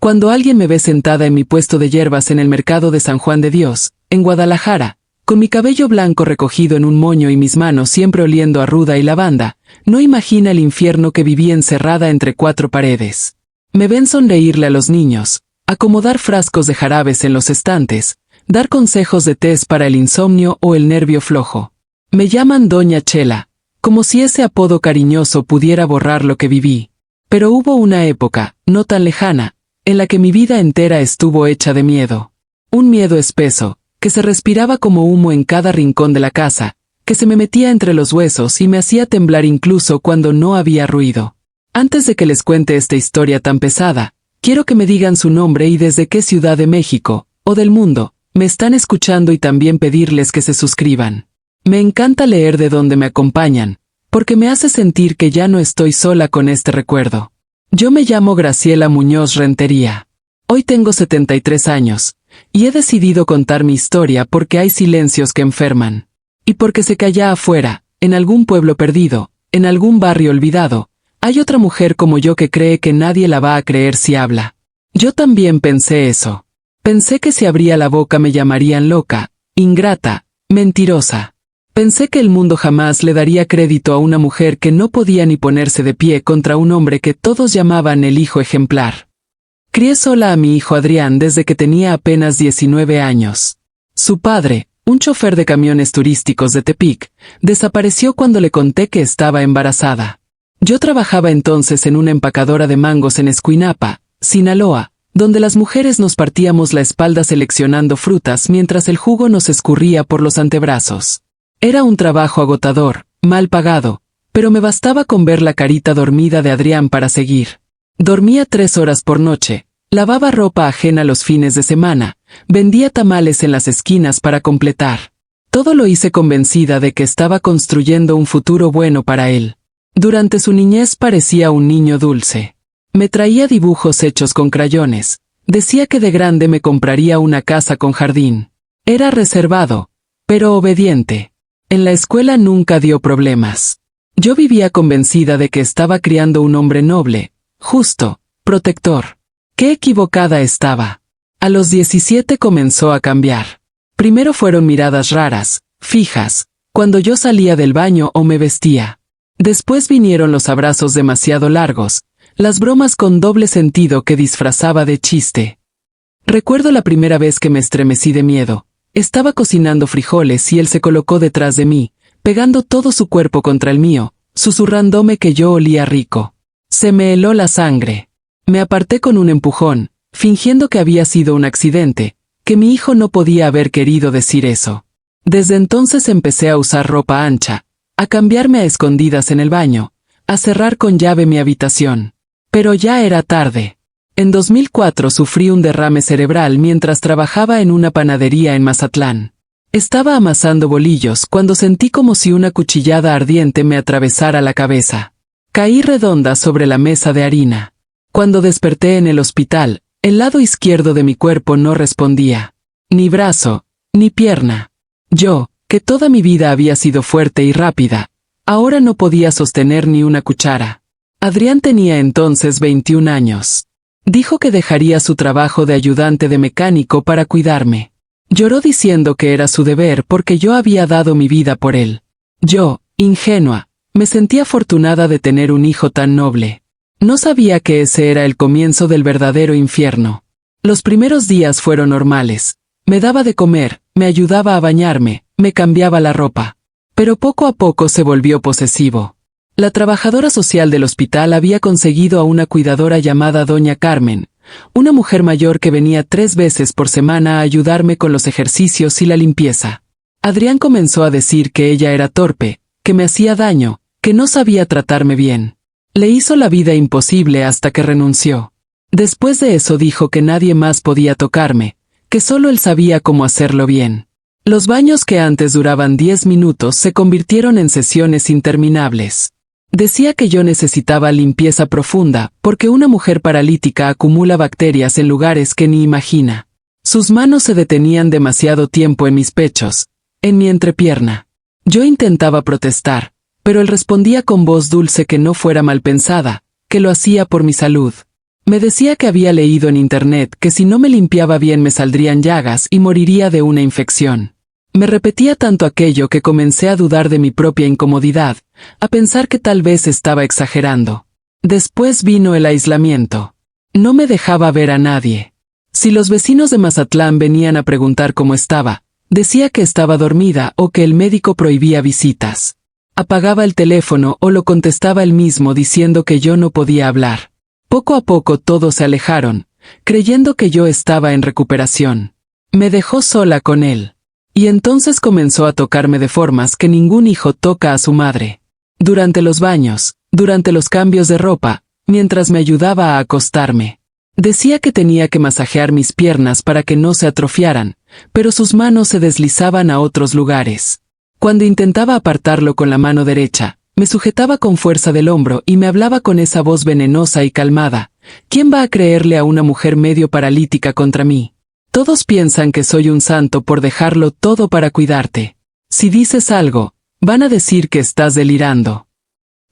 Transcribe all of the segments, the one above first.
Cuando alguien me ve sentada en mi puesto de hierbas en el mercado de San Juan de Dios, en Guadalajara, con mi cabello blanco recogido en un moño y mis manos siempre oliendo a ruda y lavanda, no imagina el infierno que viví encerrada entre cuatro paredes. Me ven sonreírle a los niños, acomodar frascos de jarabes en los estantes, dar consejos de tés para el insomnio o el nervio flojo. Me llaman Doña Chela, como si ese apodo cariñoso pudiera borrar lo que viví. Pero hubo una época, no tan lejana, en la que mi vida entera estuvo hecha de miedo. Un miedo espeso, que se respiraba como humo en cada rincón de la casa, que se me metía entre los huesos y me hacía temblar incluso cuando no había ruido. Antes de que les cuente esta historia tan pesada, quiero que me digan su nombre y desde qué ciudad de México, o del mundo, me están escuchando y también pedirles que se suscriban. Me encanta leer de donde me acompañan, porque me hace sentir que ya no estoy sola con este recuerdo. Yo me llamo Graciela Muñoz Rentería. Hoy tengo 73 años, y he decidido contar mi historia porque hay silencios que enferman. Y porque sé que allá afuera, en algún pueblo perdido, en algún barrio olvidado, hay otra mujer como yo que cree que nadie la va a creer si habla. Yo también pensé eso. Pensé que si abría la boca me llamarían loca, ingrata, mentirosa. Pensé que el mundo jamás le daría crédito a una mujer que no podía ni ponerse de pie contra un hombre que todos llamaban el hijo ejemplar. Crié sola a mi hijo Adrián desde que tenía apenas 19 años. Su padre, un chofer de camiones turísticos de Tepic, desapareció cuando le conté que estaba embarazada. Yo trabajaba entonces en una empacadora de mangos en Escuinapa, Sinaloa, donde las mujeres nos partíamos la espalda seleccionando frutas mientras el jugo nos escurría por los antebrazos. Era un trabajo agotador, mal pagado, pero me bastaba con ver la carita dormida de Adrián para seguir. Dormía 3 horas por noche, lavaba ropa ajena los fines de semana, vendía tamales en las esquinas para completar. Todo lo hice convencida de que estaba construyendo un futuro bueno para él. Durante su niñez parecía un niño dulce. Me traía dibujos hechos con crayones. Decía que de grande me compraría una casa con jardín. Era reservado, pero obediente. En la escuela nunca dio problemas. Yo vivía convencida de que estaba criando un hombre noble, justo, protector. ¡Qué equivocada estaba! A los 17 comenzó a cambiar. Primero fueron miradas raras, fijas, cuando yo salía del baño o me vestía. Después vinieron los abrazos demasiado largos, las bromas con doble sentido que disfrazaba de chiste. Recuerdo la primera vez que me estremecí de miedo. Estaba cocinando frijoles y él se colocó detrás de mí, pegando todo su cuerpo contra el mío, susurrándome que yo olía rico. Se me heló la sangre. Me aparté con un empujón, fingiendo que había sido un accidente, que mi hijo no podía haber querido decir eso. Desde entonces empecé a usar ropa ancha, a cambiarme a escondidas en el baño, a cerrar con llave mi habitación. Pero ya era tarde. En 2004 sufrí un derrame cerebral mientras trabajaba en una panadería en Mazatlán. Estaba amasando bolillos cuando sentí como si una cuchillada ardiente me atravesara la cabeza. Caí redonda sobre la mesa de harina. Cuando desperté en el hospital, el lado izquierdo de mi cuerpo no respondía. Ni brazo, ni pierna. Yo, que toda mi vida había sido fuerte y rápida, ahora no podía sostener ni una cuchara. Adrián tenía entonces 21 años. Dijo que dejaría su trabajo de ayudante de mecánico para cuidarme. Lloró diciendo que era su deber porque yo había dado mi vida por él. Yo, ingenua, me sentía afortunada de tener un hijo tan noble. No sabía que ese era el comienzo del verdadero infierno. Los primeros días fueron normales. Me daba de comer, me ayudaba a bañarme, me cambiaba la ropa. Pero poco a poco se volvió posesivo. La trabajadora social del hospital había conseguido a una cuidadora llamada Doña Carmen, una mujer mayor que venía 3 veces por semana a ayudarme con los ejercicios y la limpieza. Adrián comenzó a decir que ella era torpe, que me hacía daño, que no sabía tratarme bien. Le hizo la vida imposible hasta que renunció. Después de eso dijo que nadie más podía tocarme, que solo él sabía cómo hacerlo bien. Los baños que antes duraban 10 minutos se convirtieron en sesiones interminables. Decía que yo necesitaba limpieza profunda, porque una mujer paralítica acumula bacterias en lugares que ni imagina. Sus manos se detenían demasiado tiempo en mis pechos, en mi entrepierna. Yo intentaba protestar, pero él respondía con voz dulce que no fuera mal pensada, que lo hacía por mi salud. Me decía que había leído en internet que si no me limpiaba bien me saldrían llagas y moriría de una infección. Me repetía tanto aquello que comencé a dudar de mi propia incomodidad, a pensar que tal vez estaba exagerando. Después vino el aislamiento. No me dejaba ver a nadie. Si los vecinos de Mazatlán venían a preguntar cómo estaba, decía que estaba dormida o que el médico prohibía visitas. Apagaba el teléfono o lo contestaba él mismo diciendo que yo no podía hablar. Poco a poco todos se alejaron, creyendo que yo estaba en recuperación. Me dejó sola con él. Y entonces comenzó a tocarme de formas que ningún hijo toca a su madre. Durante los baños, durante los cambios de ropa, mientras me ayudaba a acostarme. Decía que tenía que masajear mis piernas para que no se atrofiaran, pero sus manos se deslizaban a otros lugares. Cuando intentaba apartarlo con la mano derecha, me sujetaba con fuerza del hombro y me hablaba con esa voz venenosa y calmada. ¿Quién va a creerle a una mujer medio paralítica contra mí? Todos piensan que soy un santo por dejarlo todo para cuidarte. Si dices algo, van a decir que estás delirando.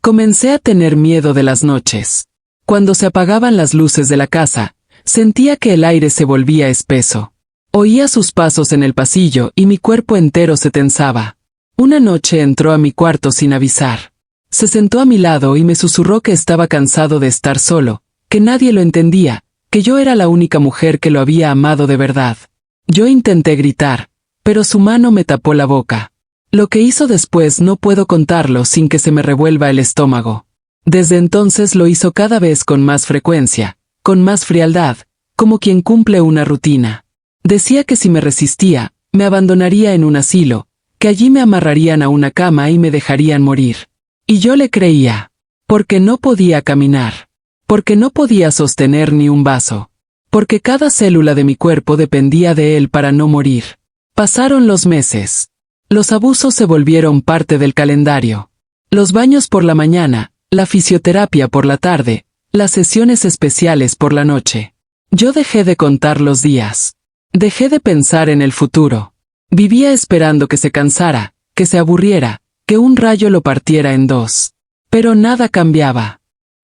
Comencé a tener miedo de las noches. Cuando se apagaban las luces de la casa, sentía que el aire se volvía espeso. Oía sus pasos en el pasillo y mi cuerpo entero se tensaba. Una noche entró a mi cuarto sin avisar. Se sentó a mi lado y me susurró que estaba cansado de estar solo, que nadie lo entendía, que yo era la única mujer que lo había amado de verdad. Yo intenté gritar, pero su mano me tapó la boca. Lo que hizo después no puedo contarlo sin que se me revuelva el estómago. Desde entonces lo hizo cada vez con más frecuencia, con más frialdad, como quien cumple una rutina. Decía que si me resistía, me abandonaría en un asilo, que allí me amarrarían a una cama y me dejarían morir. Y yo le creía, porque no podía caminar, porque no podía sostener ni un vaso, porque cada célula de mi cuerpo dependía de él para no morir. Pasaron los meses. Los abusos se volvieron parte del calendario. Los baños por la mañana, la fisioterapia por la tarde, las sesiones especiales por la noche. Yo dejé de contar los días. Dejé de pensar en el futuro. Vivía esperando que se cansara, que se aburriera, que un rayo lo partiera en dos. Pero nada cambiaba.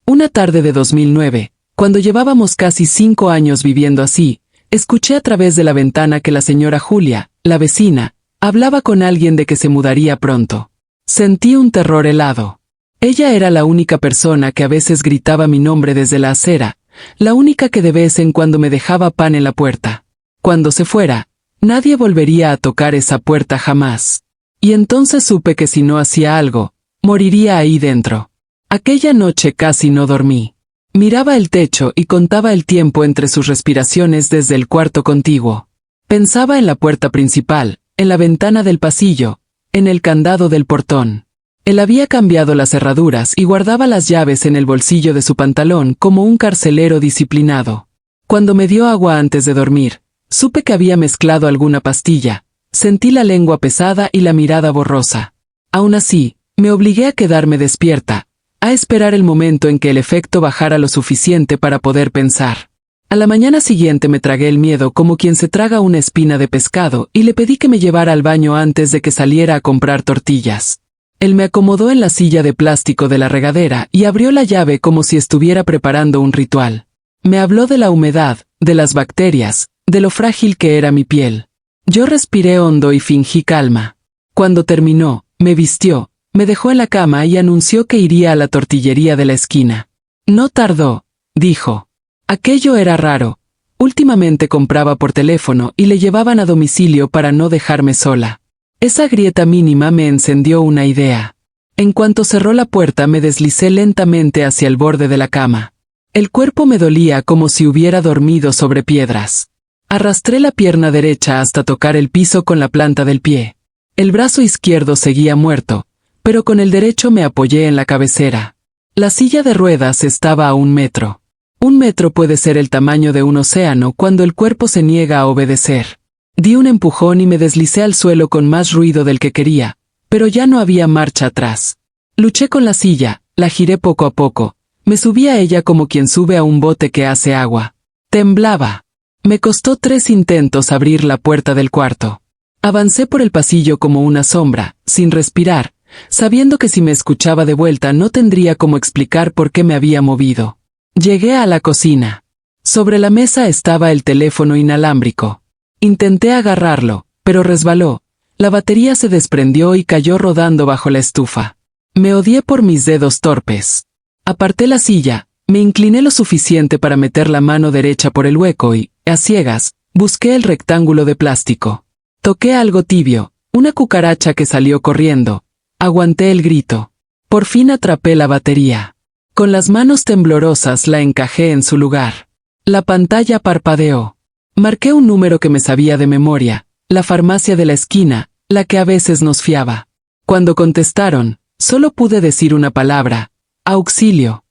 Una tarde de 2009, cuando llevábamos casi 5 años viviendo así, escuché a través de la ventana que la señora Julia, la vecina, hablaba con alguien de que se mudaría pronto. Sentí un terror helado. Ella era la única persona que a veces gritaba mi nombre desde la acera, la única que de vez en cuando me dejaba pan en la puerta. Cuando se fuera, nadie volvería a tocar esa puerta jamás. Y entonces supe que si no hacía algo, moriría ahí dentro. Aquella noche casi no dormí. Miraba el techo y contaba el tiempo entre sus respiraciones desde el cuarto contiguo. Pensaba en la puerta principal, en la ventana del pasillo, en el candado del portón. Él había cambiado las cerraduras y guardaba las llaves en el bolsillo de su pantalón como un carcelero disciplinado. Cuando me dio agua antes de dormir, supe que había mezclado alguna pastilla. Sentí la lengua pesada y la mirada borrosa. Aún así, me obligué a quedarme despierta, a esperar el momento en que el efecto bajara lo suficiente para poder pensar. A la mañana siguiente me tragué el miedo como quien se traga una espina de pescado y le pedí que me llevara al baño antes de que saliera a comprar tortillas. Él me acomodó en la silla de plástico de la regadera y abrió la llave como si estuviera preparando un ritual. Me habló de la humedad, de las bacterias, de lo frágil que era mi piel. Yo respiré hondo y fingí calma. Cuando terminó, me vistió, me dejó en la cama y anunció que iría a la tortillería de la esquina. No tardó, dijo. Aquello era raro. Últimamente compraba por teléfono y le llevaban a domicilio para no dejarme sola. Esa grieta mínima me encendió una idea. En cuanto cerró la puerta me deslicé lentamente hacia el borde de la cama. El cuerpo me dolía como si hubiera dormido sobre piedras. Arrastré la pierna derecha hasta tocar el piso con la planta del pie. El brazo izquierdo seguía muerto, pero con el derecho me apoyé en la cabecera. La silla de ruedas estaba a 1 metro. 1 metro puede ser el tamaño de un océano cuando el cuerpo se niega a obedecer. Di un empujón y me deslicé al suelo con más ruido del que quería, pero ya no había marcha atrás. Luché con la silla, la giré poco a poco, me subí a ella como quien sube a un bote que hace agua. Temblaba. Me costó 3 intentos abrir la puerta del cuarto. Avancé por el pasillo como una sombra, sin respirar, sabiendo que si me escuchaba de vuelta no tendría cómo explicar por qué me había movido. Llegué a la cocina. Sobre la mesa estaba el teléfono inalámbrico. Intenté agarrarlo, pero resbaló. La batería se desprendió y cayó rodando bajo la estufa. Me odié por mis dedos torpes. Aparté la silla, me incliné lo suficiente para meter la mano derecha por el hueco y, a ciegas, busqué el rectángulo de plástico. Toqué algo tibio, una cucaracha que salió corriendo. Aguanté el grito. Por fin atrapé la batería. Con las manos temblorosas la encajé en su lugar. La pantalla parpadeó. Marqué un número que me sabía de memoria, la farmacia de la esquina, la que a veces nos fiaba. Cuando contestaron, solo pude decir una palabra: auxilio.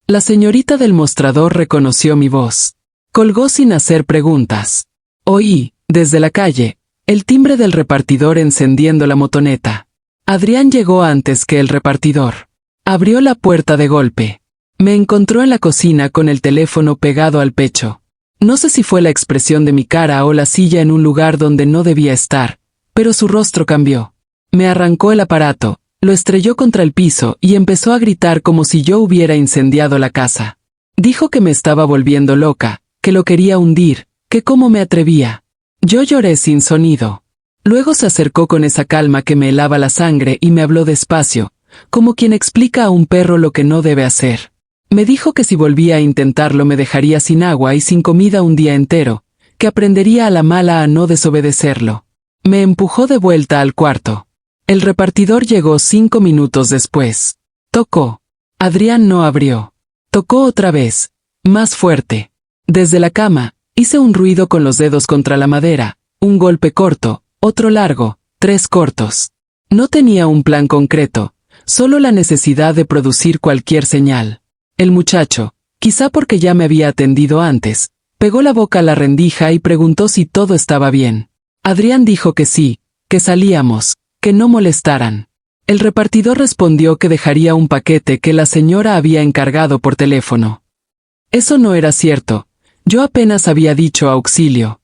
La señorita del mostrador reconoció mi voz. Colgó sin hacer preguntas. Oí, desde la calle, el timbre del repartidor encendiendo la motoneta. Adrián llegó antes que el repartidor. Abrió la puerta de golpe. Me encontró en la cocina con el teléfono pegado al pecho. No sé si fue la expresión de mi cara o la silla en un lugar donde no debía estar, pero su rostro cambió. Me arrancó el aparato, lo estrelló contra el piso y empezó a gritar como si yo hubiera incendiado la casa. Dijo que me estaba volviendo loca, que lo quería hundir, que cómo me atrevía. Yo lloré sin sonido. Luego se acercó con esa calma que me helaba la sangre y me habló despacio, como quien explica a un perro lo que no debe hacer. Me dijo que si volvía a intentarlo me dejaría sin agua y sin comida un día entero, que aprendería a la mala a no desobedecerlo. Me empujó de vuelta al cuarto. El repartidor llegó 5 minutos después. Tocó. Adrián no abrió. Tocó otra vez, más fuerte. Desde la cama, hice un ruido con los dedos contra la madera, un golpe corto, otro largo, 3 cortos. No tenía un plan concreto, solo la necesidad de producir cualquier señal. El muchacho, quizá porque ya me había atendido antes, pegó la boca a la rendija y preguntó si todo estaba bien. Adrián dijo que sí, que salíamos, que no molestaran. El repartidor respondió que dejaría un paquete que la señora había encargado por teléfono. Eso no era cierto, yo apenas había dicho auxilio.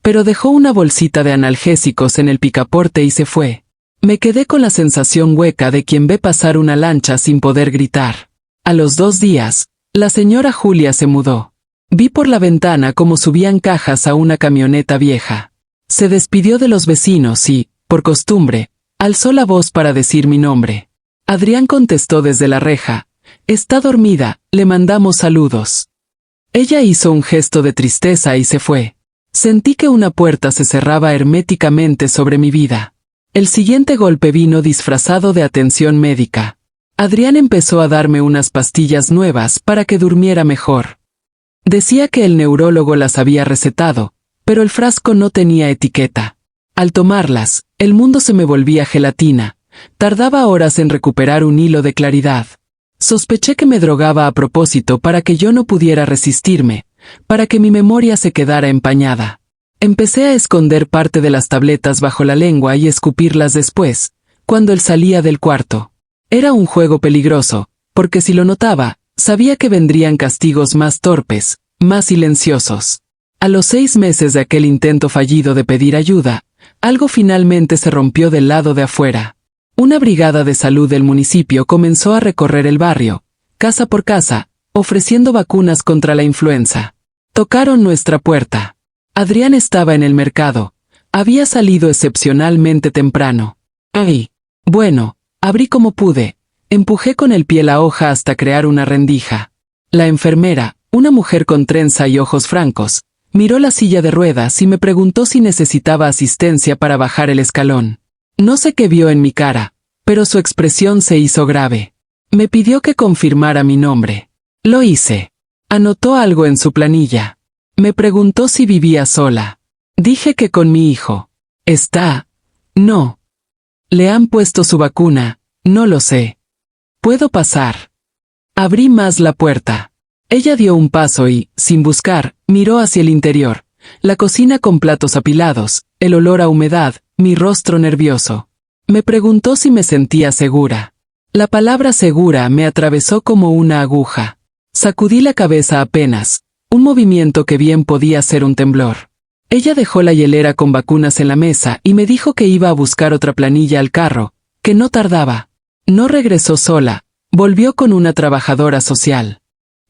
Pero dejó una bolsita de analgésicos en el picaporte y se fue. Me quedé con la sensación hueca de quien ve pasar una lancha sin poder gritar. A los 2 días, la señora Julia se mudó. Vi por la ventana cómo subían cajas a una camioneta vieja. Se despidió de los vecinos y, por costumbre, alzó la voz para decir mi nombre. Adrián contestó desde la reja: «Está dormida, le mandamos saludos». Ella hizo un gesto de tristeza y se fue. Sentí que una puerta se cerraba herméticamente sobre mi vida. El siguiente golpe vino disfrazado de atención médica. Adrián empezó a darme unas pastillas nuevas para que durmiera mejor. Decía que el neurólogo las había recetado, pero el frasco no tenía etiqueta. Al tomarlas, el mundo se me volvía gelatina. Tardaba horas en recuperar un hilo de claridad. Sospeché que me drogaba a propósito para que yo no pudiera resistirme, para que mi memoria se quedara empañada. Empecé a esconder parte de las tabletas bajo la lengua y escupirlas después, cuando él salía del cuarto. Era un juego peligroso, porque si lo notaba, sabía que vendrían castigos más torpes, más silenciosos. A los 6 meses de aquel intento fallido de pedir ayuda, algo finalmente se rompió del lado de afuera. Una brigada de salud del municipio comenzó a recorrer el barrio, casa por casa, ofreciendo vacunas contra la influenza. Tocaron nuestra puerta. Adrián estaba en el mercado. Había salido excepcionalmente temprano. ¡Ay! Bueno, abrí como pude. Empujé con el pie la hoja hasta crear una rendija. La enfermera, una mujer con trenza y ojos francos, miró la silla de ruedas y me preguntó si necesitaba asistencia para bajar el escalón. No sé qué vio en mi cara, pero su expresión se hizo grave. Me pidió que confirmara mi nombre. Lo hice. Anotó algo en su planilla. Me preguntó si vivía sola. Dije que con mi hijo. ¿Está? No. ¿Le han puesto su vacuna? No lo sé. ¿Puedo pasar? Abrí más la puerta. Ella dio un paso y, sin buscar, miró hacia el interior. La cocina con platos apilados, el olor a humedad, mi rostro nervioso. Me preguntó si me sentía segura. La palabra segura me atravesó como una aguja. Sacudí la cabeza apenas, un movimiento que bien podía ser un temblor. Ella dejó la hielera con vacunas en la mesa y me dijo que iba a buscar otra planilla al carro, que no tardaba. No regresó sola, volvió con una trabajadora social.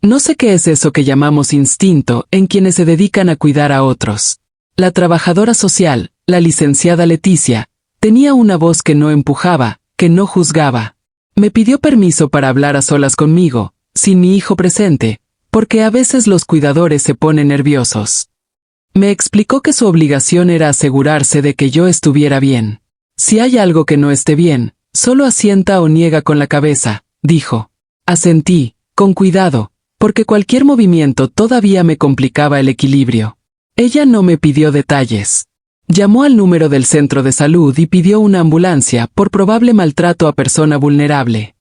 No sé qué es eso que llamamos instinto en quienes se dedican a cuidar a otros. La trabajadora social, la licenciada Leticia, tenía una voz que no empujaba, que no juzgaba. Me pidió permiso para hablar a solas conmigo, sin mi hijo presente, porque a veces los cuidadores se ponen nerviosos. Me explicó que su obligación era asegurarse de que yo estuviera bien. Si hay algo que no esté bien, solo asienta o niega con la cabeza, dijo. Asentí, con cuidado, porque cualquier movimiento todavía me complicaba el equilibrio. Ella no me pidió detalles. Llamó al número del centro de salud y pidió una ambulancia por probable maltrato a persona vulnerable.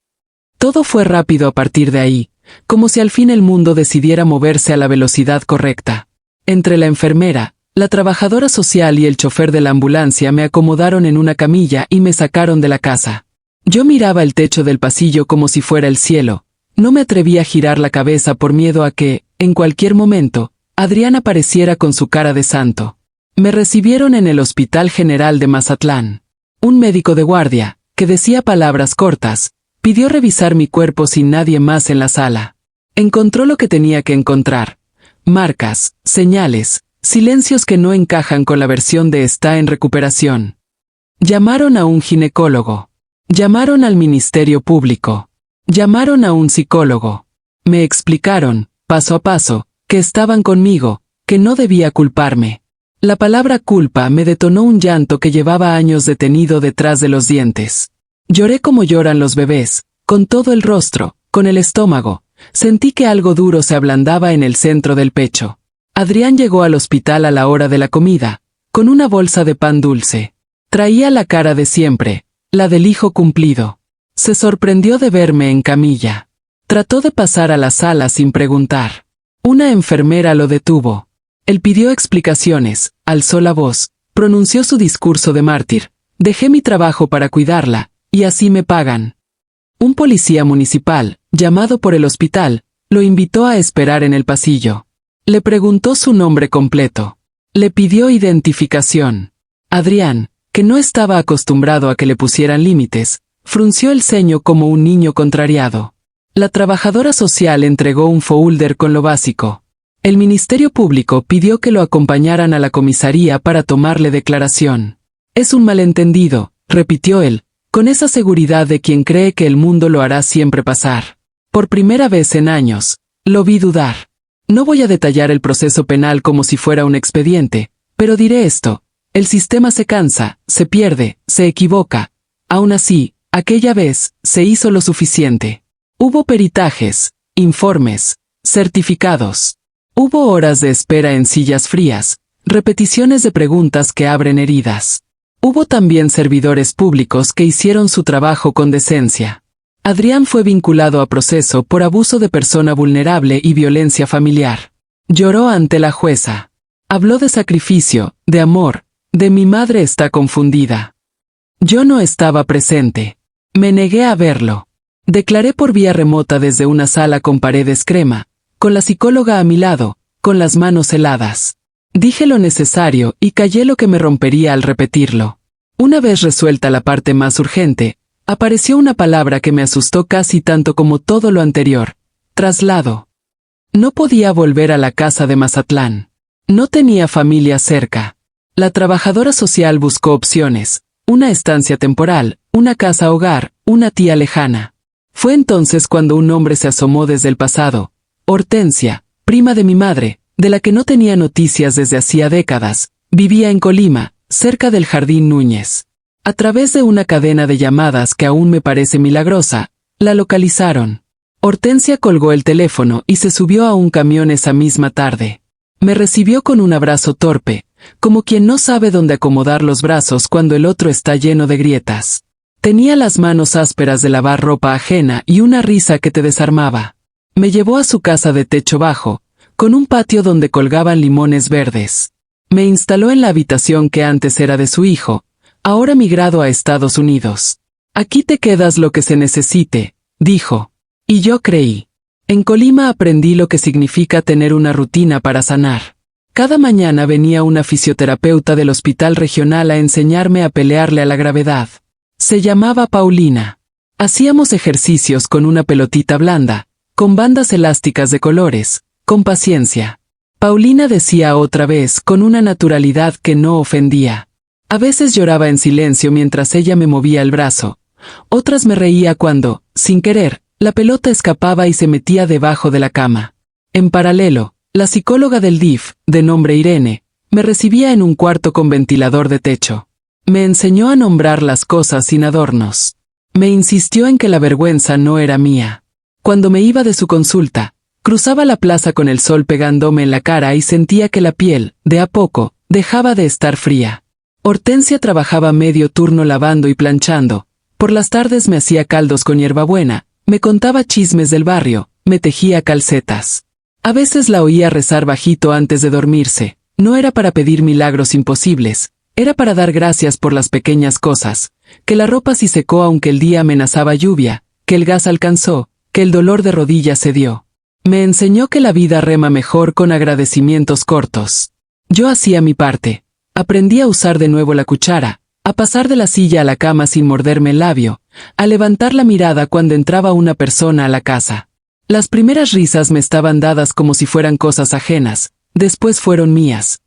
Todo fue rápido a partir de ahí, como si al fin el mundo decidiera moverse a la velocidad correcta. Entre la enfermera, la trabajadora social y el chofer de la ambulancia me acomodaron en una camilla y me sacaron de la casa. Yo miraba el techo del pasillo como si fuera el cielo. No me atreví a girar la cabeza por miedo a que, en cualquier momento, Adrián apareciera con su cara de santo. Me recibieron en el Hospital General de Mazatlán. Un médico de guardia, que decía palabras cortas, pidió revisar mi cuerpo sin nadie más en la sala. Encontró lo que tenía que encontrar. Marcas, señales, silencios que no encajan con la versión de está en recuperación. Llamaron a un ginecólogo. Llamaron al Ministerio Público. Llamaron a un psicólogo. Me explicaron, paso a paso, que estaban conmigo, que no debía culparme. La palabra culpa me detonó un llanto que llevaba años detenido detrás de los dientes. Lloré como lloran los bebés, con todo el rostro, con el estómago. Sentí que algo duro se ablandaba en el centro del pecho. Adrián llegó al hospital a la hora de la comida, con una bolsa de pan dulce. Traía la cara de siempre, la del hijo cumplido. Se sorprendió de verme en camilla. Trató de pasar a la sala sin preguntar. Una enfermera lo detuvo. Él pidió explicaciones, alzó la voz, pronunció su discurso de mártir. Dejé mi trabajo para cuidarla, y así me pagan. Un policía municipal, llamado por el hospital, lo invitó a esperar en el pasillo. Le preguntó su nombre completo. Le pidió identificación. Adrián, que no estaba acostumbrado a que le pusieran límites, frunció el ceño como un niño contrariado. La trabajadora social entregó un folder con lo básico. El Ministerio Público pidió que lo acompañaran a la comisaría para tomarle declaración. Es un malentendido, repitió él, con esa seguridad de quien cree que el mundo lo hará siempre pasar. Por primera vez en años, lo vi dudar. No voy a detallar el proceso penal como si fuera un expediente, pero diré esto: el sistema se cansa, se pierde, se equivoca. Aún así, aquella vez, se hizo lo suficiente. Hubo peritajes, informes, certificados. Hubo horas de espera en sillas frías, repeticiones de preguntas que abren heridas. Hubo también servidores públicos que hicieron su trabajo con decencia. Adrián fue vinculado a proceso por abuso de persona vulnerable y violencia familiar. Lloró ante la jueza. Habló de sacrificio, de amor, de mi madre está confundida. Yo no estaba presente. Me negué a verlo. Declaré por vía remota desde una sala con paredes crema, con la psicóloga a mi lado, con las manos heladas. Dije lo necesario y callé lo que me rompería al repetirlo. Una vez resuelta la parte más urgente, apareció una palabra que me asustó casi tanto como todo lo anterior: traslado. No podía volver a la casa de Mazatlán. No tenía familia cerca. La trabajadora social buscó opciones: una estancia temporal, una casa hogar, una tía lejana. Fue entonces cuando un hombre se asomó desde el pasado: Hortensia, prima de mi madre, de la que no tenía noticias desde hacía décadas. Vivía en Colima, cerca del Jardín Núñez. A través de una cadena de llamadas que aún me parece milagrosa, la localizaron. Hortensia colgó el teléfono y se subió a un camión esa misma tarde. Me recibió con un abrazo torpe, como quien no sabe dónde acomodar los brazos cuando el otro está lleno de grietas. Tenía las manos ásperas de lavar ropa ajena y una risa que te desarmaba. Me llevó a su casa de techo bajo, con un patio donde colgaban limones verdes. Me instaló en la habitación que antes era de su hijo, ahora migrado a Estados Unidos. Aquí te quedas lo que se necesite, dijo. Y yo creí. En Colima aprendí lo que significa tener una rutina para sanar. Cada mañana venía una fisioterapeuta del hospital regional a enseñarme a pelearle a la gravedad. Se llamaba Paulina. Hacíamos ejercicios con una pelotita blanda, con bandas elásticas de colores, con paciencia. Paulina decía otra vez con una naturalidad que no ofendía. A veces lloraba en silencio mientras ella me movía el brazo. Otras me reía cuando, sin querer, la pelota escapaba y se metía debajo de la cama. En paralelo, la psicóloga del DIF, de nombre Irene, me recibía en un cuarto con ventilador de techo. Me enseñó a nombrar las cosas sin adornos. Me insistió en que la vergüenza no era mía. Cuando me iba de su consulta, cruzaba la plaza con el sol pegándome en la cara y sentía que la piel, de a poco, dejaba de estar fría. Hortensia trabajaba medio turno lavando y planchando. Por las tardes me hacía caldos con hierbabuena, me contaba chismes del barrio, me tejía calcetas. A veces la oía rezar bajito antes de dormirse. No era para pedir milagros imposibles, era para dar gracias por las pequeñas cosas, que la ropa se secó aunque el día amenazaba lluvia, que el gas alcanzó, que el dolor de rodillas cedió. Me enseñó que la vida rema mejor con agradecimientos cortos. Yo hacía mi parte. Aprendí a usar de nuevo la cuchara, a pasar de la silla a la cama sin morderme el labio, a levantar la mirada cuando entraba una persona a la casa. Las primeras risas me estaban dadas como si fueran cosas ajenas, después fueron mías.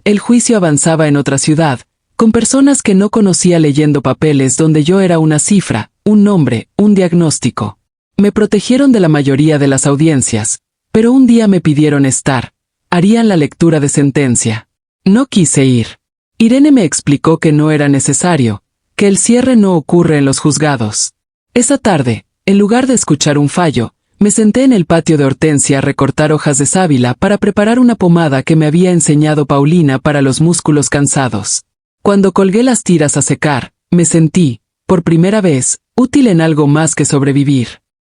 El juicio avanzaba en otra ciudad, con personas que no conocía leyendo papeles donde yo era una cifra, un nombre, un diagnóstico. Me protegieron de la mayoría de las audiencias, pero un día me pidieron estar. Harían la lectura de sentencia. No quise ir. Irene me explicó que no era necesario, que el cierre no ocurre en los juzgados. Esa tarde, en lugar de escuchar un fallo, me senté en el patio de Hortensia a recortar hojas de sábila para preparar una pomada que me había enseñado Paulina para los músculos cansados. Cuando colgué las tiras a secar, me sentí, por primera vez, útil en algo más que sobrevivir.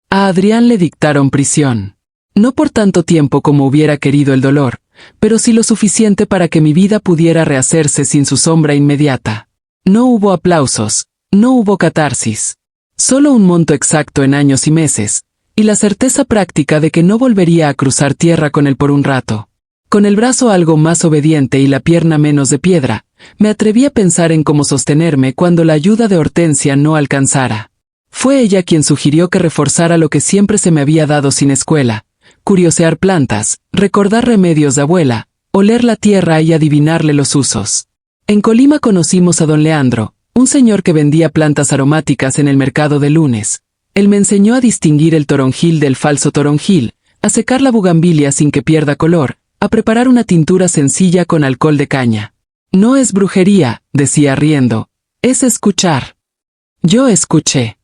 A Adrián le dictaron prisión. No por tanto tiempo como hubiera querido el dolor, pero sí lo suficiente para que mi vida pudiera rehacerse sin su sombra inmediata. No hubo aplausos, no hubo catarsis. Solo un monto exacto en años y meses, y la certeza práctica de que no volvería a cruzar tierra con él por un rato. Con el brazo algo más obediente y la pierna menos de piedra, me atreví a pensar en cómo sostenerme cuando la ayuda de Hortensia no alcanzara. Fue ella quien sugirió que reforzara lo que siempre se me había dado sin escuela: curiosear plantas, recordar remedios de abuela, oler la tierra y adivinarle los usos. En Colima conocimos a don Leandro, un señor que vendía plantas aromáticas en el mercado de lunes. Él me enseñó a distinguir el toronjil del falso toronjil, a secar la bugambilia sin que pierda color, a preparar una tintura sencilla con alcohol de caña. No es brujería, decía riendo, es escuchar. Yo escuché.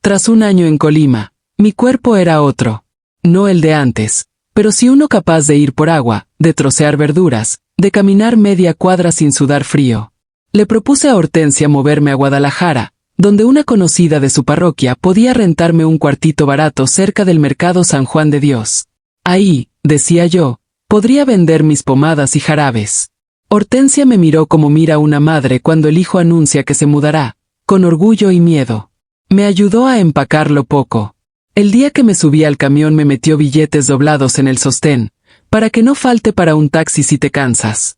Tras un año en Colima, mi cuerpo era otro. No el de antes, pero sí uno capaz de ir por agua, de trocear verduras, de caminar media cuadra sin sudar frío. Le propuse a Hortensia moverme a Guadalajara, donde una conocida de su parroquia podía rentarme un cuartito barato cerca del mercado San Juan de Dios. Ahí, decía yo, podría vender mis pomadas y jarabes. Hortensia me miró como mira una madre cuando el hijo anuncia que se mudará, con orgullo y miedo. Me ayudó a empacarlo poco. El día que me subí al camión me metió billetes doblados en el sostén, para que no falte para un taxi si te cansas.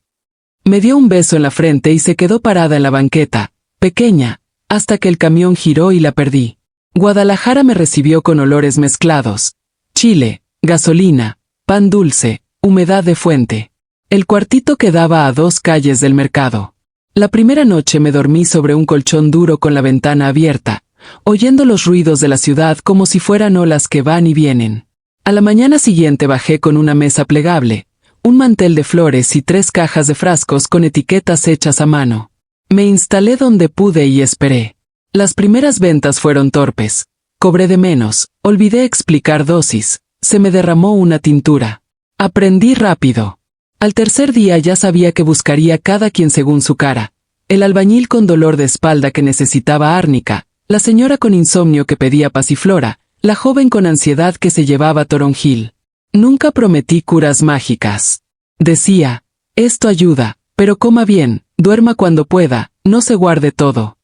Me dio un beso en la frente y se quedó parada en la banqueta, pequeña, hasta que el camión giró y la perdí. Guadalajara me recibió con olores mezclados: chile, gasolina, pan dulce, humedad de fuente. El cuartito quedaba a 2 calles del mercado. La primera noche me dormí sobre un colchón duro con la ventana abierta, oyendo los ruidos de la ciudad como si fueran olas que van y vienen. A la mañana siguiente bajé con una mesa plegable, un mantel de flores y 3 cajas de frascos con etiquetas hechas a mano. Me instalé donde pude y esperé. Las primeras ventas fueron torpes. Cobré de menos, olvidé explicar dosis, se me derramó una tintura. Aprendí rápido. Al tercer día ya sabía que buscaría cada quien según su cara. El albañil con dolor de espalda que necesitaba árnica, la señora con insomnio que pedía pasiflora, la joven con ansiedad que se llevaba toronjil. Nunca prometí curas mágicas. Decía, esto ayuda, pero coma bien, duerma cuando pueda, no se guarde todo.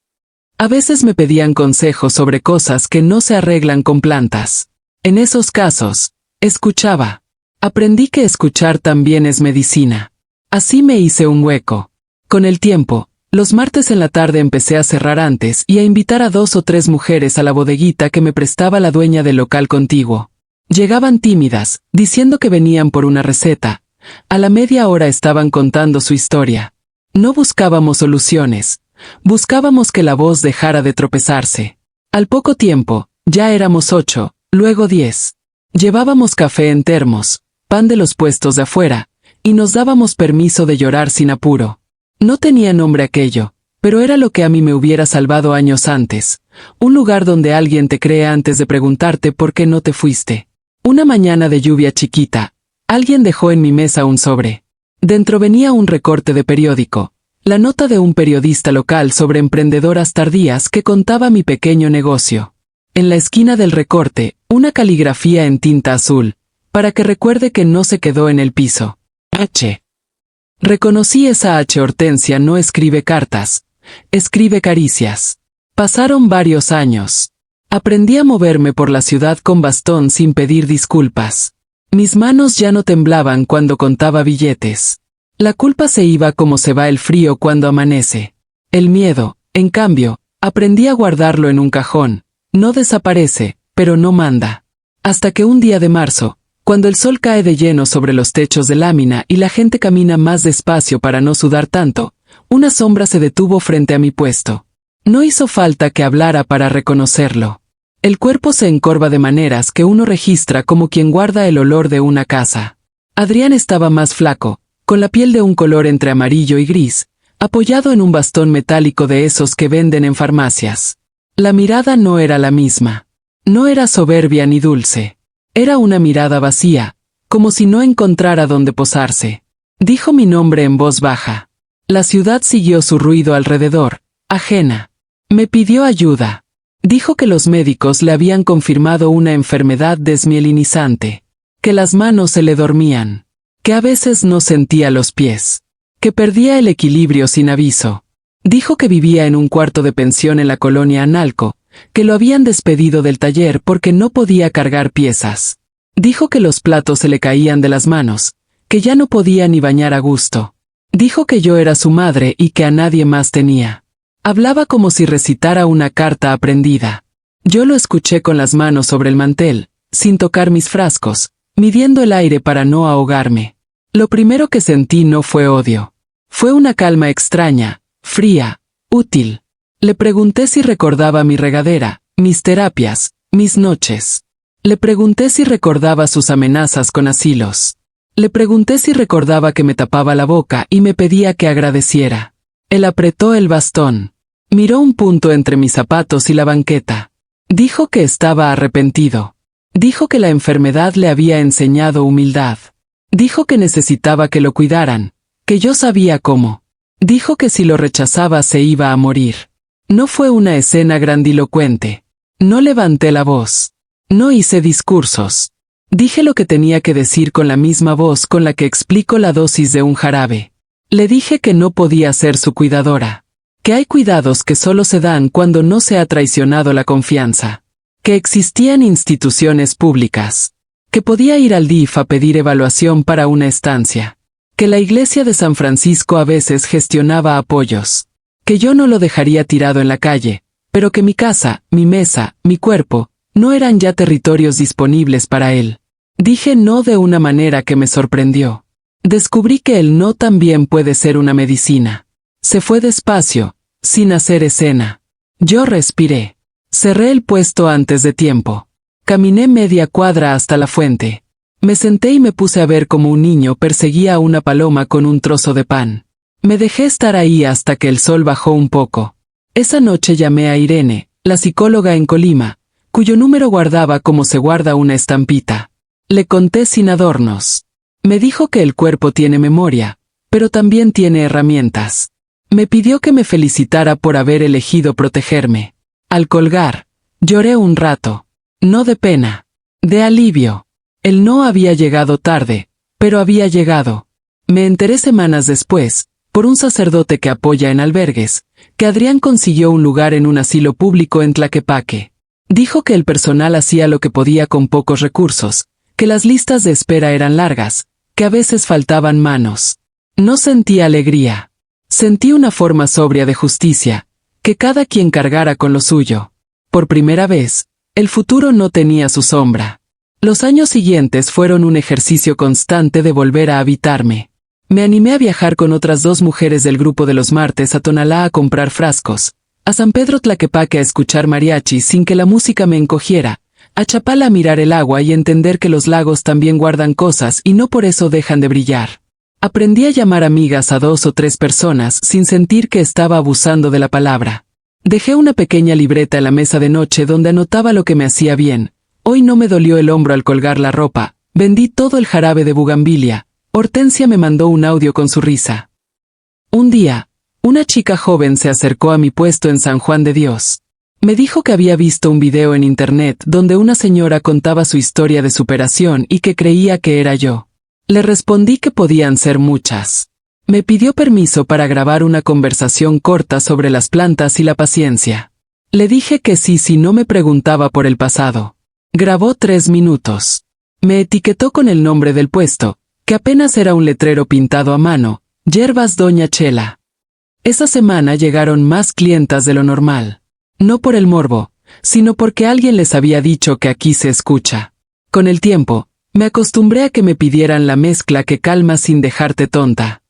A veces me pedían consejos sobre cosas que no se arreglan con plantas. En esos casos, escuchaba. Aprendí que escuchar también es medicina. Así me hice un hueco. Con el tiempo, los martes en la tarde empecé a cerrar antes y a invitar a 2 o 3 mujeres a la bodeguita que me prestaba la dueña del local contiguo. Llegaban tímidas, diciendo que venían por una receta. A la media hora estaban contando su historia. No buscábamos soluciones. Buscábamos que la voz dejara de tropezarse. Al poco tiempo, ya éramos 8, luego 10. Llevábamos café en termos, pan de los puestos de afuera, y nos dábamos permiso de llorar sin apuro. No tenía nombre aquello, pero era lo que a mí me hubiera salvado años antes. Un lugar donde alguien te cree antes de preguntarte por qué no te fuiste. Una mañana de lluvia chiquita, alguien dejó en mi mesa un sobre. Dentro venía un recorte de periódico, la nota de un periodista local sobre emprendedoras tardías que contaba mi pequeño negocio. En la esquina del recorte, una caligrafía en tinta azul, para que recuerde que no se quedó en el piso. H. Reconocí esa H. Hortensia no escribe cartas, escribe caricias. Pasaron varios años. Aprendí a moverme por la ciudad con bastón sin pedir disculpas. Mis manos ya no temblaban cuando contaba billetes. La culpa se iba como se va el frío cuando amanece. El miedo, en cambio, aprendí a guardarlo en un cajón. No desaparece, pero no manda. Hasta que un día de marzo, cuando el sol cae de lleno sobre los techos de lámina y la gente camina más despacio para no sudar tanto, una sombra se detuvo frente a mi puesto. No hizo falta que hablara para reconocerlo. El cuerpo se encorva de maneras que uno registra como quien guarda el olor de una casa. Adrián estaba más flaco, con la piel de un color entre amarillo y gris, apoyado en un bastón metálico de esos que venden en farmacias. La mirada no era la misma. No era soberbia ni dulce. Era una mirada vacía, como si no encontrara dónde posarse. Dijo mi nombre en voz baja. La ciudad siguió su ruido alrededor, ajena. Me pidió ayuda. Dijo que los médicos le habían confirmado una enfermedad desmielinizante, que las manos se le dormían, que a veces no sentía los pies, que perdía el equilibrio sin aviso. Dijo que vivía en un cuarto de pensión en la colonia Analco, que lo habían despedido del taller porque no podía cargar piezas. Dijo que los platos se le caían de las manos, que ya no podía ni bañar a gusto. Dijo que yo era su madre y que a nadie más tenía. Hablaba como si recitara una carta aprendida. Yo lo escuché con las manos sobre el mantel, sin tocar mis frascos, midiendo el aire para no ahogarme. Lo primero que sentí no fue odio. Fue una calma extraña, fría, útil. Le pregunté si recordaba mi regadera, mis terapias, mis noches. Le pregunté si recordaba sus amenazas con asilos. Le pregunté si recordaba que me tapaba la boca y me pedía que agradeciera. Él apretó el bastón. Miró un punto entre mis zapatos y la banqueta. Dijo que estaba arrepentido. Dijo que la enfermedad le había enseñado humildad. Dijo que necesitaba que lo cuidaran, que yo sabía cómo. Dijo que si lo rechazaba se iba a morir. No fue una escena grandilocuente. No levanté la voz. No hice discursos. Dije lo que tenía que decir con la misma voz con la que explico la dosis de un jarabe. Le dije que no podía ser su cuidadora. Que hay cuidados que solo se dan cuando no se ha traicionado la confianza. Que existían instituciones públicas. Que podía ir al DIF a pedir evaluación para una estancia. Que la iglesia de San Francisco a veces gestionaba apoyos. Que yo no lo dejaría tirado en la calle, pero que mi casa, mi mesa, mi cuerpo, no eran ya territorios disponibles para él. Dije no de una manera que me sorprendió. Descubrí que el no también puede ser una medicina. Se fue despacio, sin hacer escena. Yo respiré. Cerré el puesto antes de tiempo. Caminé media cuadra hasta la fuente. Me senté y me puse a ver cómo un niño perseguía a una paloma con un trozo de pan. Me dejé estar ahí hasta que el sol bajó un poco. Esa noche llamé a Irene, la psicóloga en Colima, cuyo número guardaba como se guarda una estampita. Le conté sin adornos. Me dijo que el cuerpo tiene memoria, pero también tiene herramientas. Me pidió que me felicitara por haber elegido protegerme. Al colgar, lloré un rato. No de pena, de alivio. El no había llegado tarde, pero había llegado. Me enteré semanas después, por un sacerdote que apoya en albergues, que Adrián consiguió un lugar en un asilo público en Tlaquepaque. Dijo que el personal hacía lo que podía con pocos recursos, que las listas de espera eran largas, que a veces faltaban manos. No sentí alegría. Sentí una forma sobria de justicia, que cada quien cargara con lo suyo. Por primera vez, el futuro no tenía su sombra. Los años siguientes fueron un ejercicio constante de volver a habitarme. Me animé a viajar con otras 2 mujeres del grupo de los martes a Tonalá a comprar frascos, a San Pedro Tlaquepaque a escuchar mariachi sin que la música me encogiera, a Chapala a mirar el agua y entender que los lagos también guardan cosas y no por eso dejan de brillar. Aprendí a llamar amigas a 2 o 3 personas sin sentir que estaba abusando de la palabra. Dejé una pequeña libreta en la mesa de noche donde anotaba lo que me hacía bien. Hoy no me dolió el hombro al colgar la ropa, vendí todo el jarabe de bugambilia. Hortensia me mandó un audio con su risa. Un día, una chica joven se acercó a mi puesto en San Juan de Dios. Me dijo que había visto un video en internet donde una señora contaba su historia de superación y que creía que era yo. Le respondí que podían ser muchas. Me pidió permiso para grabar una conversación corta sobre las plantas y la paciencia. Le dije que sí si no me preguntaba por el pasado. Grabó 3 minutos. Me etiquetó con el nombre del puesto, que apenas era un letrero pintado a mano, Yerbas Doña Chela. Esa semana llegaron más clientas de lo normal. No por el morbo, sino porque alguien les había dicho que aquí se escucha. Con el tiempo, me acostumbré a que me pidieran la mezcla que calma sin dejarte tonta.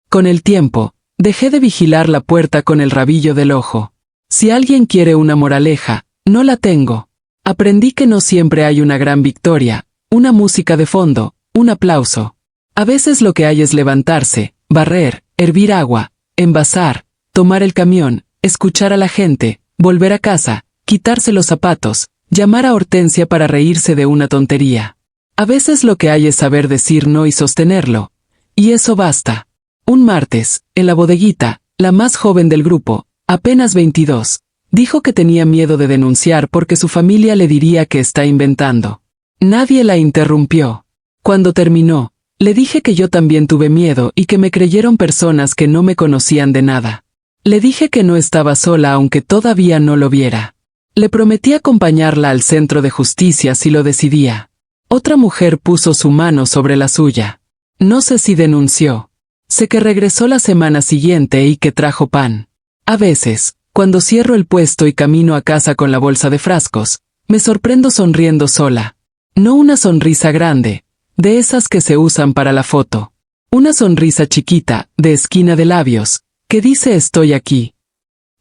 Con el tiempo, dejé de vigilar la puerta con el rabillo del ojo. Si alguien quiere una moraleja, no la tengo. Aprendí que no siempre hay una gran victoria, una música de fondo, un aplauso. A veces lo que hay es levantarse, barrer, hervir agua, envasar, tomar el camión, escuchar a la gente, volver a casa, quitarse los zapatos, llamar a Hortensia para reírse de una tontería. A veces lo que hay es saber decir no y sostenerlo. Y eso basta. Un martes, en la bodeguita, la más joven del grupo, apenas 22, dijo que tenía miedo de denunciar porque su familia le diría que está inventando. Nadie la interrumpió. Cuando terminó, le dije que yo también tuve miedo y que me creyeron personas que no me conocían de nada. Le dije que no estaba sola aunque todavía no lo viera. Le prometí acompañarla al centro de justicia si lo decidía. Otra mujer puso su mano sobre la suya. No sé si denunció. Sé que regresó la semana siguiente y que trajo pan. A veces, cuando cierro el puesto y camino a casa con la bolsa de frascos, me sorprendo sonriendo sola. No una sonrisa grande, de esas que se usan para la foto. Una sonrisa chiquita, de esquina de labios, que dice estoy aquí.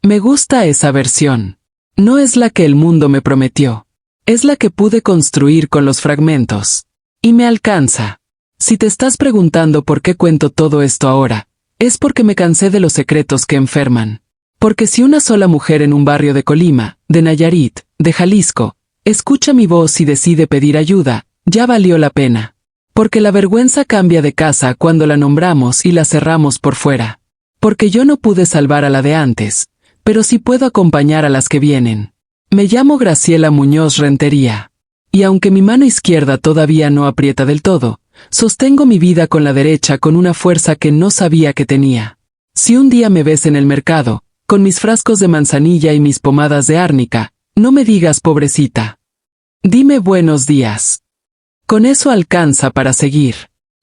Me gusta esa versión. No es la que el mundo me prometió. Es la que pude construir con los fragmentos. Y me alcanza. Si te estás preguntando por qué cuento todo esto ahora, es porque me cansé de los secretos que enferman. Porque si una sola mujer en un barrio de Colima, de Nayarit, de Jalisco, escucha mi voz y decide pedir ayuda, ya valió la pena. Porque la vergüenza cambia de casa cuando la nombramos y la cerramos por fuera. Porque yo no pude salvar a la de antes, pero sí puedo acompañar a las que vienen. Me llamo Graciela Muñoz Rentería. Y aunque mi mano izquierda todavía no aprieta del todo, sostengo mi vida con la derecha con una fuerza que no sabía que tenía. Si un día me ves en el mercado, con mis frascos de manzanilla y mis pomadas de árnica, no me digas pobrecita. Dime buenos días. Con eso alcanza para seguir.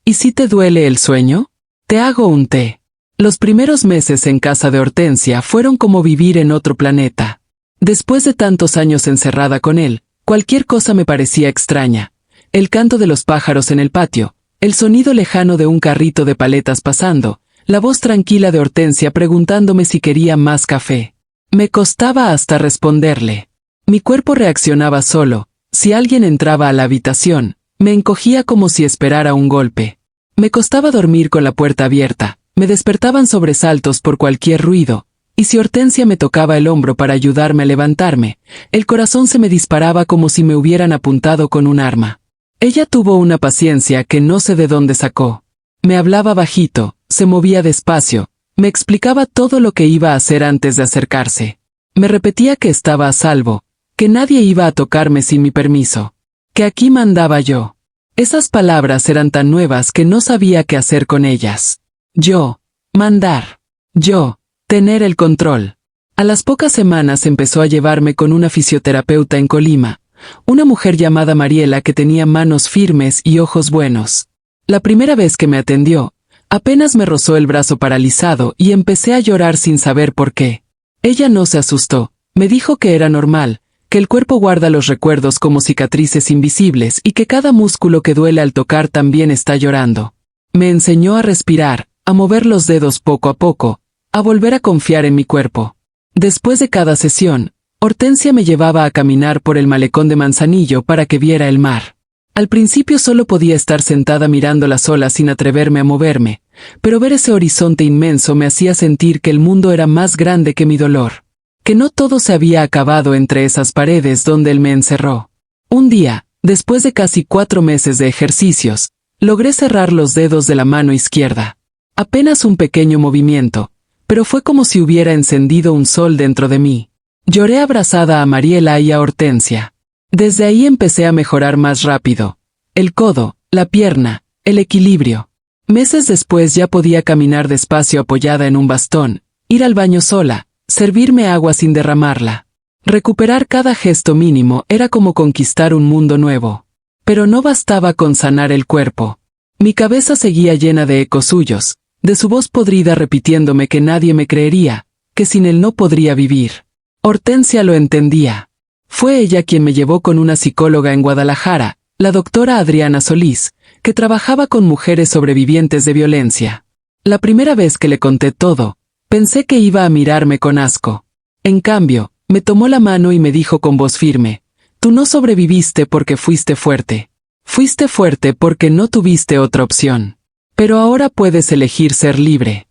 ¿Y si te duele el sueño? Te hago un té. Los primeros meses en casa de Hortensia fueron como vivir en otro planeta. Después de tantos años encerrada con él, cualquier cosa me parecía extraña. El canto de los pájaros en el patio, el sonido lejano de un carrito de paletas pasando, la voz tranquila de Hortensia preguntándome si quería más café. Me costaba hasta responderle. Mi cuerpo reaccionaba solo. Si alguien entraba a la habitación, me encogía como si esperara un golpe. Me costaba dormir con la puerta abierta, me despertaban sobresaltos por cualquier ruido, y si Hortensia me tocaba el hombro para ayudarme a levantarme, el corazón se me disparaba como si me hubieran apuntado con un arma. Ella tuvo una paciencia que no sé de dónde sacó. Me hablaba bajito, se movía despacio, me explicaba todo lo que iba a hacer antes de acercarse. Me repetía que estaba a salvo, que nadie iba a tocarme sin mi permiso, que aquí mandaba yo. Esas palabras eran tan nuevas que no sabía qué hacer con ellas. Yo, mandar. Yo, tener el control. A las pocas semanas empezó a llevarme con una fisioterapeuta en Colima, una mujer llamada Mariela que tenía manos firmes y ojos buenos. La primera vez que me atendió, apenas me rozó el brazo paralizado y empecé a llorar sin saber por qué. Ella no se asustó, me dijo que era normal, que el cuerpo guarda los recuerdos como cicatrices invisibles y que cada músculo que duele al tocar también está llorando. Me enseñó a respirar, a mover los dedos poco a poco, a volver a confiar en mi cuerpo. Después de cada sesión, Hortensia me llevaba a caminar por el malecón de Manzanillo para que viera el mar. Al principio solo podía estar sentada mirando las olas sin atreverme a moverme, pero ver ese horizonte inmenso me hacía sentir que el mundo era más grande que mi dolor, que no todo se había acabado entre esas paredes donde él me encerró. Un día, después de casi 4 meses de ejercicios, logré cerrar los dedos de la mano izquierda. Apenas un pequeño movimiento, pero fue como si hubiera encendido un sol dentro de mí. Lloré abrazada a Mariela y a Hortensia. Desde ahí empecé a mejorar más rápido. El codo, la pierna, el equilibrio. Meses después ya podía caminar despacio apoyada en un bastón, ir al baño sola, servirme agua sin derramarla. Recuperar cada gesto mínimo era como conquistar un mundo nuevo. Pero no bastaba con sanar el cuerpo. Mi cabeza seguía llena de ecos suyos, de su voz podrida repitiéndome que nadie me creería, que sin él no podría vivir. Hortensia lo entendía. Fue ella quien me llevó con una psicóloga en Guadalajara, la doctora Adriana Solís, que trabajaba con mujeres sobrevivientes de violencia. La primera vez que le conté todo, pensé que iba a mirarme con asco. En cambio, me tomó la mano y me dijo con voz firme: «Tú no sobreviviste porque fuiste fuerte. Fuiste fuerte porque no tuviste otra opción. Pero ahora puedes elegir ser libre».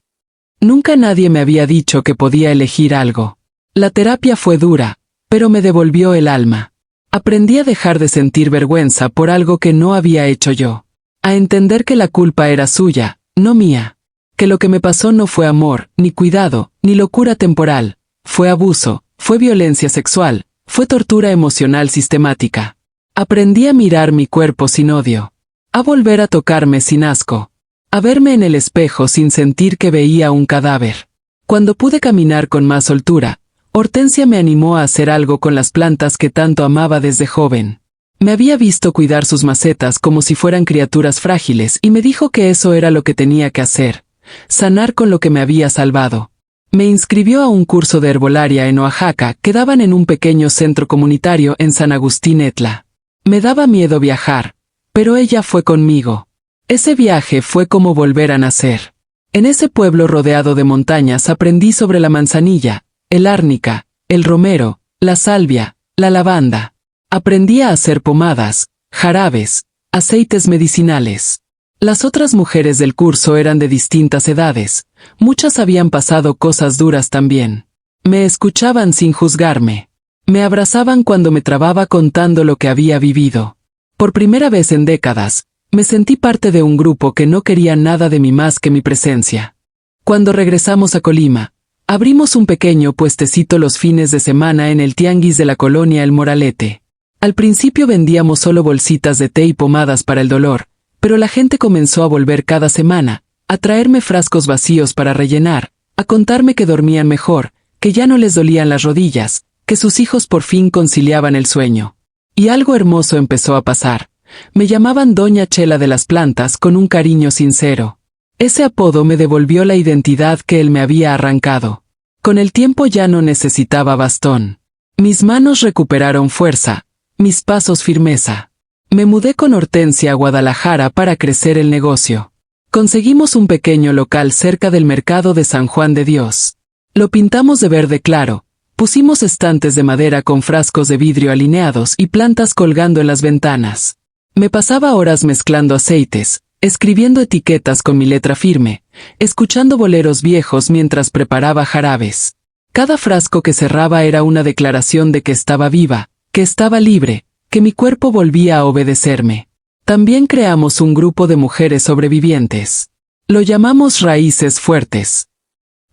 Nunca nadie me había dicho que podía elegir algo. La terapia fue dura, pero me devolvió el alma. Aprendí a dejar de sentir vergüenza por algo que no había hecho yo. A entender que la culpa era suya, no mía. Que lo que me pasó no fue amor, ni cuidado, ni locura temporal. Fue abuso, fue violencia sexual, fue tortura emocional sistemática. Aprendí a mirar mi cuerpo sin odio. A volver a tocarme sin asco. A verme en el espejo sin sentir que veía un cadáver. Cuando pude caminar con más soltura, Hortensia me animó a hacer algo con las plantas que tanto amaba desde joven. Me había visto cuidar sus macetas como si fueran criaturas frágiles y me dijo que eso era lo que tenía que hacer, sanar con lo que me había salvado. Me inscribió a un curso de herbolaria en Oaxaca que daban en un pequeño centro comunitario en San Agustín Etla. Me daba miedo viajar, pero ella fue conmigo. Ese viaje fue como volver a nacer. En ese pueblo rodeado de montañas aprendí sobre la manzanilla, el árnica, el romero, la salvia, la lavanda. Aprendí a hacer pomadas, jarabes, aceites medicinales. Las otras mujeres del curso eran de distintas edades, muchas habían pasado cosas duras también. Me escuchaban sin juzgarme. Me abrazaban cuando me trababa contando lo que había vivido. Por primera vez en décadas, me sentí parte de un grupo que no quería nada de mí más que mi presencia. Cuando regresamos a Colima, abrimos un pequeño puestecito los fines de semana en el tianguis de la colonia El Moralete. Al principio vendíamos solo bolsitas de té y pomadas para el dolor, pero la gente comenzó a volver cada semana, a traerme frascos vacíos para rellenar, a contarme que dormían mejor, que ya no les dolían las rodillas, que sus hijos por fin conciliaban el sueño. Y algo hermoso empezó a pasar. Me llamaban Doña Chela de las plantas con un cariño sincero. Ese apodo me devolvió la identidad que él me había arrancado. Con el tiempo ya no necesitaba bastón. Mis manos recuperaron fuerza, mis pasos firmeza. Me mudé con Hortensia a Guadalajara para crecer el negocio. Conseguimos un pequeño local cerca del mercado de San Juan de Dios. Lo pintamos de verde claro, pusimos estantes de madera con frascos de vidrio alineados y plantas colgando en las ventanas. Me pasaba horas mezclando aceites, escribiendo etiquetas con mi letra firme, escuchando boleros viejos mientras preparaba jarabes. Cada frasco que cerraba era una declaración de que estaba viva, que estaba libre, que mi cuerpo volvía a obedecerme. También creamos un grupo de mujeres sobrevivientes. Lo llamamos Raíces Fuertes.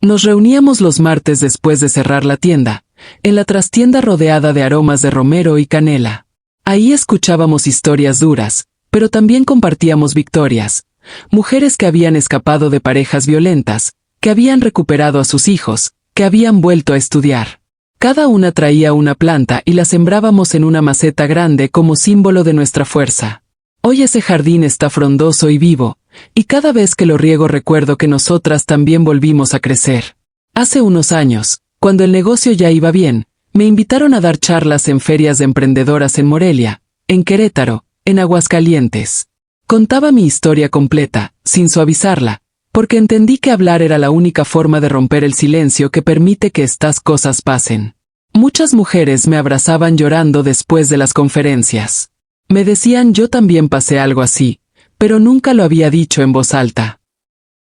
Nos reuníamos los martes después de cerrar la tienda, en la trastienda rodeada de aromas de romero y canela. Ahí escuchábamos historias duras, pero también compartíamos victorias. Mujeres que habían escapado de parejas violentas, que habían recuperado a sus hijos, que habían vuelto a estudiar. Cada una traía una planta y la sembrábamos en una maceta grande como símbolo de nuestra fuerza. Hoy ese jardín está frondoso y vivo, y cada vez que lo riego recuerdo que nosotras también volvimos a crecer. Hace unos años, cuando el negocio ya iba bien, Me invitaron a dar charlas en ferias de emprendedoras en Morelia, en Querétaro, en Aguascalientes. Contaba mi historia completa, sin suavizarla, porque entendí que hablar era la única forma de romper el silencio que permite que estas cosas pasen. Muchas mujeres me abrazaban llorando después de las conferencias. Me decían yo también pasé algo así, pero nunca lo había dicho en voz alta.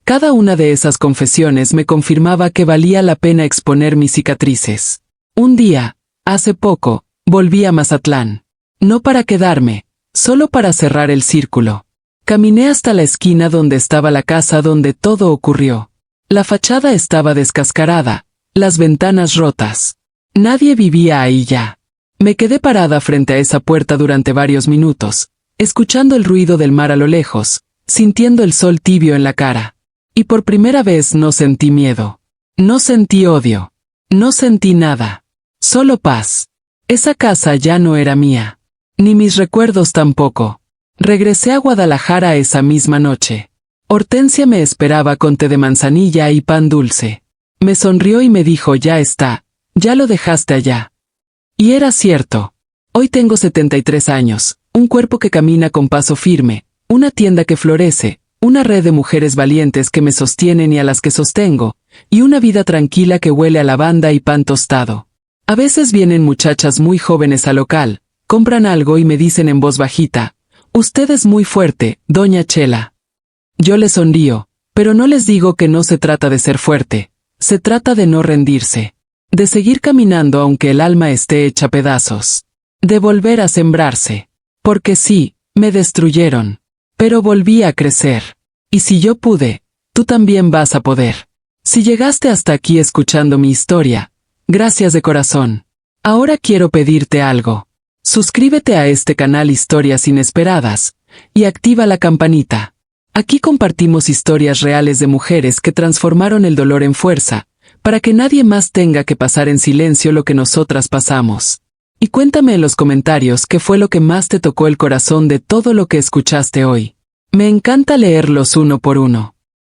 Cada una de esas confesiones me confirmaba que valía la pena exponer mis cicatrices. Un día, hace poco, volví a Mazatlán. No para quedarme, solo para cerrar el círculo. Caminé hasta la esquina donde estaba la casa donde todo ocurrió. La fachada estaba descascarada, las ventanas rotas. Nadie vivía ahí ya. Me quedé parada frente a esa puerta durante varios minutos, escuchando el ruido del mar a lo lejos, sintiendo el sol tibio en la cara. Y por primera vez no sentí miedo. No sentí odio. No sentí nada. Solo paz. Esa casa ya no era mía. Ni mis recuerdos tampoco. Regresé a Guadalajara esa misma noche. Hortensia me esperaba con té de manzanilla y pan dulce. Me sonrió y me dijo: ya está, ya lo dejaste allá. Y era cierto. Hoy tengo 73 años, un cuerpo que camina con paso firme, una tienda que florece, una red de mujeres valientes que me sostienen y a las que sostengo, y una vida tranquila que huele a lavanda y pan tostado. A veces vienen muchachas muy jóvenes al local, compran algo y me dicen en voz bajita: usted es muy fuerte, doña Chela. Yo les sonrío, pero no les digo que no se trata de ser fuerte, se trata de no rendirse, de seguir caminando aunque el alma esté hecha pedazos, de volver a sembrarse. Porque sí, me destruyeron, pero volví a crecer. Y si yo pude, tú también vas a poder. Si llegaste hasta aquí escuchando mi historia, gracias de corazón. Ahora quiero pedirte algo. Suscríbete a este canal Historias Inesperadas y activa la campanita. Aquí compartimos historias reales de mujeres que transformaron el dolor en fuerza, para que nadie más tenga que pasar en silencio lo que nosotras pasamos. Y cuéntame en los comentarios qué fue lo que más te tocó el corazón de todo lo que escuchaste hoy. Me encanta leerlos uno por uno.